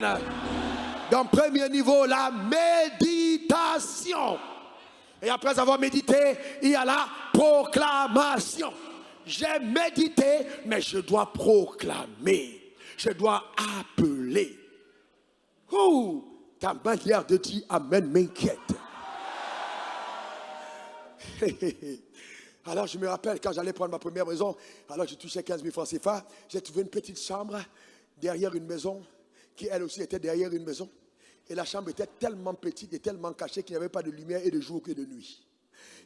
Donc, premier niveau, la méditation. Et après avoir médité, il y a la proclamation. J'ai médité, mais je dois proclamer. Je dois appeler. Ouh, ta manière de dire Amen m'inquiète. Alors je me rappelle quand j'allais prendre ma première maison, alors je touchais 15 000 francs CFA, j'ai trouvé une petite chambre derrière une maison, qui elle aussi était derrière une maison. Et la chambre était tellement petite et tellement cachée qu'il n'y avait pas de lumière et de jour que de nuit.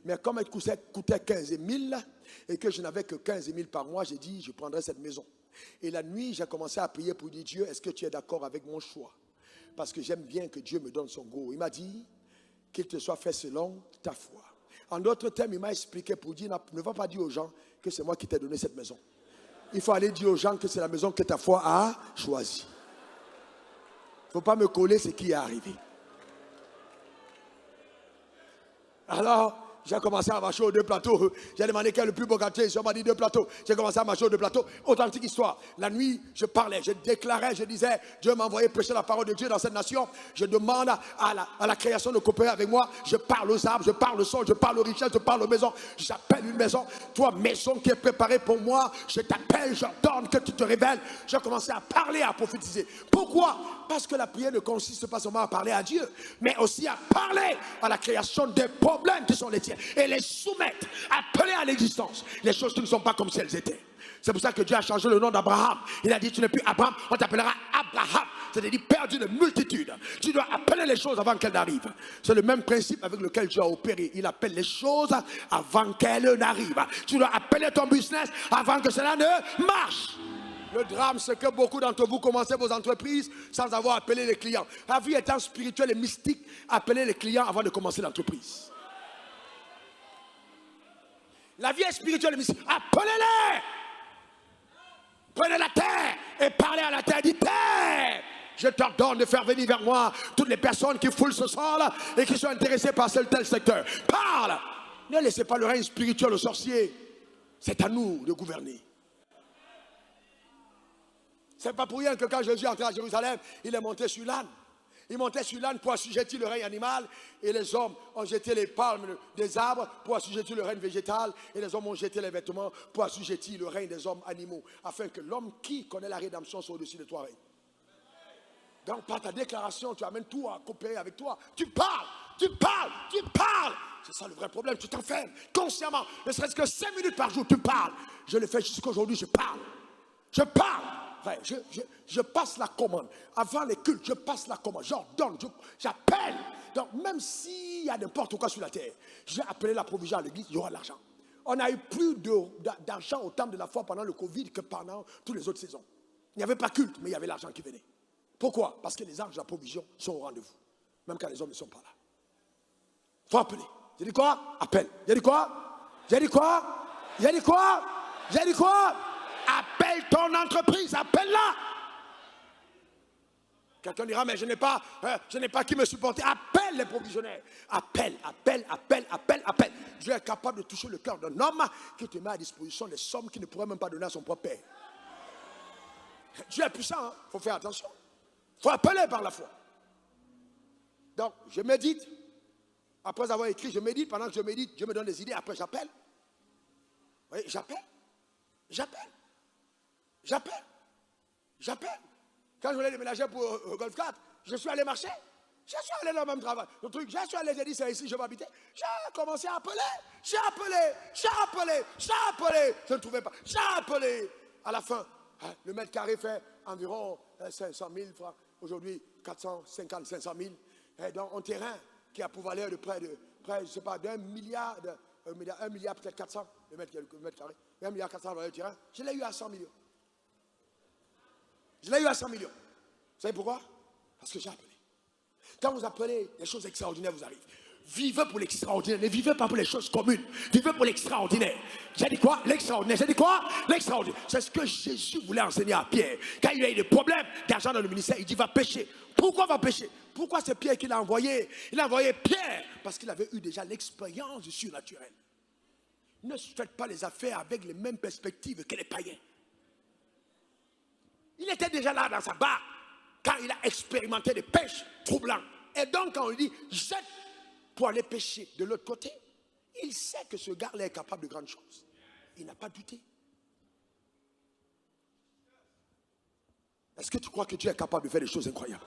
Mais comme elle coûtait 15 000 et que je n'avais que 15 000 par mois, j'ai dit, je prendrai cette maison. Et la nuit, j'ai commencé à prier pour dire, Dieu, est-ce que tu es d'accord avec mon choix? Parce que j'aime bien que Dieu me donne son go. Il m'a dit, qu'il te soit fait selon ta foi. En d'autres termes, il m'a expliqué pour dire, ne va pas dire aux gens que c'est moi qui t'ai donné cette maison. Il faut aller dire aux gens que c'est la maison que ta foi a choisie. Il ne faut pas me coller ce qui est arrivé. Alors, j'ai commencé à marcher aux 2 plateaux. J'ai demandé quel est le plus beau quartier. Ils m'ont dit 2 plateaux. J'ai commencé à marcher aux 2 plateaux. Authentique histoire. La nuit, je parlais, je déclarais, je disais, Dieu m'a envoyé prêcher la parole de Dieu dans cette nation. Je demande à la création de coopérer avec moi. Je parle aux arbres, je parle au sol, je parle aux richesses, je parle aux maisons. J'appelle une maison. Toi, maison qui est préparée pour moi, je t'appelle, j'ordonne que tu te révèles. J'ai commencé à parler, à prophétiser. Pourquoi? Parce que la prière ne consiste pas seulement à parler à Dieu, mais aussi à parler à la création des problèmes qui sont les tiens et les soumettre, appeler à l'existence les choses qui ne sont pas comme si elles étaient. C'est pour ça que Dieu a changé le nom d'Abraham. Il a dit, tu n'es plus Abraham, on t'appellera Abraham. C'est-à-dire perdu de multitude. Tu dois appeler les choses avant qu'elles n'arrivent. C'est le même principe avec lequel Dieu a opéré. Il appelle les choses avant qu'elles n'arrivent. Tu dois appeler ton business avant que cela ne marche. Le drame, c'est que beaucoup d'entre vous commencez vos entreprises sans avoir appelé les clients. La vie étant spirituelle et mystique, appelez les clients avant de commencer l'entreprise. La vie est spirituelle et mystique. Appelez-les! Prenez la terre et parlez à la terre. Dites, terre! Je t'ordonne de faire venir vers moi toutes les personnes qui foulent ce sol et qui sont intéressées par tel secteur. Parle! Ne laissez pas le règne spirituel aux sorciers. C'est à nous de gouverner. C'est pas pour rien que quand Jésus est entré à Jérusalem, il est monté sur l'âne. Il montait sur l'âne pour assujettir le règne animal et les hommes ont jeté les palmes des arbres pour assujettir le règne végétal et les hommes ont jeté les vêtements pour assujettir le règne des hommes animaux afin que l'homme qui connaît la rédemption soit au-dessus de toi. Donc par ta déclaration, tu amènes tout à coopérer avec toi. Tu parles, tu parles, tu parles. C'est ça le vrai problème, tu t'enfermes consciemment, ne serait-ce que 5 minutes par jour, tu parles. Je le fais jusqu'aujourd'hui, je parle. Je parle. Frère, je passe la commande. Avant les cultes, je passe la commande. J'ordonne, j'appelle. Donc, même s'il y a n'importe quoi sur la terre, je vais appeler la provision à l'église, il y aura de l'argent. On a eu plus d'argent au temps de la foi pendant le Covid que pendant toutes les autres saisons. Il n'y avait pas culte, mais il y avait l'argent qui venait. Pourquoi? Parce que les anges de la provision sont au rendez-vous. Même quand les hommes ne sont pas là. Il faut appeler. J'ai dit quoi? Appelle. J'ai dit quoi? J'ai dit quoi? J'ai dit quoi? J'ai dit quoi? Appelle ton entreprise, appelle-la. Quelqu'un dira, mais je n'ai pas qui me supporter. Appelle les provisionnaires. Appelle. Dieu est capable de toucher le cœur d'un homme qui te met à disposition des sommes qu'il ne pourrait même pas donner à son propre père. Dieu est puissant, il faut faire attention. Il faut appeler par la foi. Donc, je médite. Après avoir écrit, je médite. Pendant que je médite, Dieu me donne des idées. Après, j'appelle. Oui, j'appelle. Quand je voulais déménager pour Golf 4, je suis allé marcher. Je suis allé dans le même travail. Le truc, je suis allé, j'ai dit, c'est ici, je vais habiter. J'ai commencé à appeler. J'ai appelé. Je ne trouvais pas. J'ai appelé. À la fin, le mètre carré fait environ 500 000 francs. Aujourd'hui, 450, 500 000. Et donc, un terrain qui a pour valeur de près, je ne sais pas, d'un milliard, 1 milliard peut-être 400, le mètre carré. 1 milliard 400 dans le terrain, je l'ai eu à 100 millions. Vous savez pourquoi? Parce que j'ai appelé. Quand vous appelez, les choses extraordinaires vous arrivent. Vivez pour l'extraordinaire, ne vivez pas pour les choses communes. Vivez pour l'extraordinaire. J'ai dit quoi? L'extraordinaire. J'ai dit quoi? L'extraordinaire. C'est ce que Jésus voulait enseigner à Pierre. Quand il a eu des problèmes d'argent dans le ministère, il dit va pécher. Pourquoi va pécher? Pourquoi c'est Pierre qui l'a envoyé? Il a envoyé Pierre parce qu'il avait eu déjà l'expérience du surnaturel. Ne faites pas les affaires avec les mêmes perspectives que les païens. Il était déjà là dans sa barre. car il a expérimenté des pêches troublants. Et donc, quand on lui dit, jette pour aller pêcher de l'autre côté, il sait que ce gars-là est capable de grandes choses. Il n'a pas douté. Est-ce que tu crois que tu es capable de faire des choses incroyables?